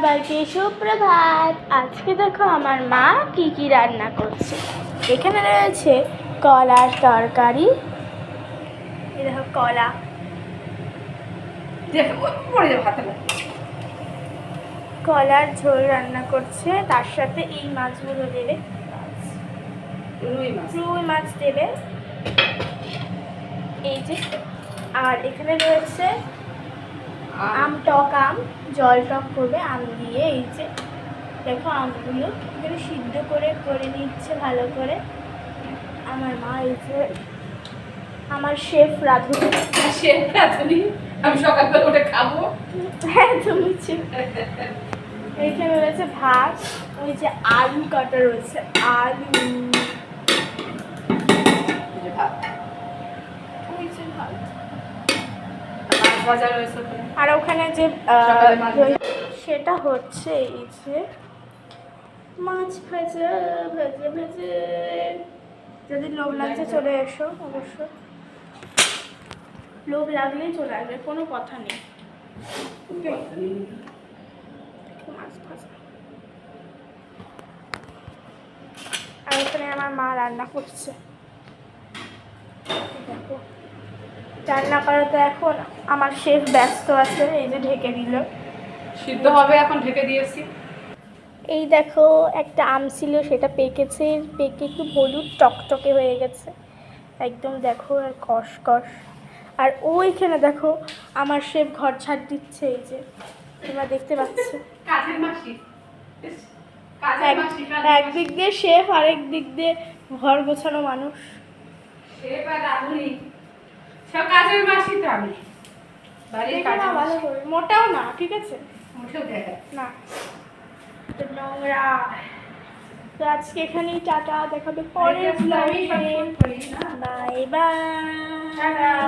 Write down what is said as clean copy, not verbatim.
সবাইকে সুপ্রভাত। আজকে দেখো আমার মা কি কি রান্না করছে। এখানে রয়েছে কলার তরকারি, এই দেখো কলা, কলার ঝোল রান্না করছে, তার সাথে এই মাছগুলো দেবে, রুই মাছ দেবে এই যে। আর এখানে রয়েছে আম, টক আম, জল টক করবে আম দিয়ে। এই যে দেখো আমগুলো এখানে সিদ্ধ করে করে নিচ্ছে ভালো করে আমার মা। এই যে আমার শেফ রাঁধুনি, আমি সকালবেলা ওটা খাবো। হ্যাঁ তুমি এইখানে রয়েছে ভাত, ওই যে আলু কাটা রয়েছে, আলু, ওই যে ভাত, আর ওখানে যে সেটা হচ্ছে এই যে মাছ ভাজা ভেজে ভেজে। যদি লোভ লাগছে চলে এসো, অবশ্য লোভ লাগলেই চলে আসবে, কোনো কথা নেই। মাছ ভাজা, আর ওখানে আমার মা রান্না করছে। দেখো রান্না করাতে এখন আমার শেফ ব্যস্ত আছে, এই যে ঢেকে দিল, সিদ্ধ হবে এখন, ঢেকে দিয়েছি। এই দেখো একটা আম ছিল, সেটা পেকেছে, পেকে একটু হলুদ টকটকে হয়ে গেছে একদম, দেখো আর কষ কষ। আর ওইখানে দেখো আমার শেফ ঘর ছাড় দিচ্ছে, এই যে তোমরা দেখতে পাচ্ছ। কাজের মাসি, একদিক দিয়ে শেফ, আরেক দিক দিয়ে ঘর গোছানো মানুষ। শেফ আর রাঁধুনি সব কাজের মাসি তো আমি। ভালো করে মোটাও না, ঠিক আছে, মোটেও দেখা না নোংরা। তো আজকে এখানেই টাটা, দেখাবে পরের ব্লগে। Bye bye.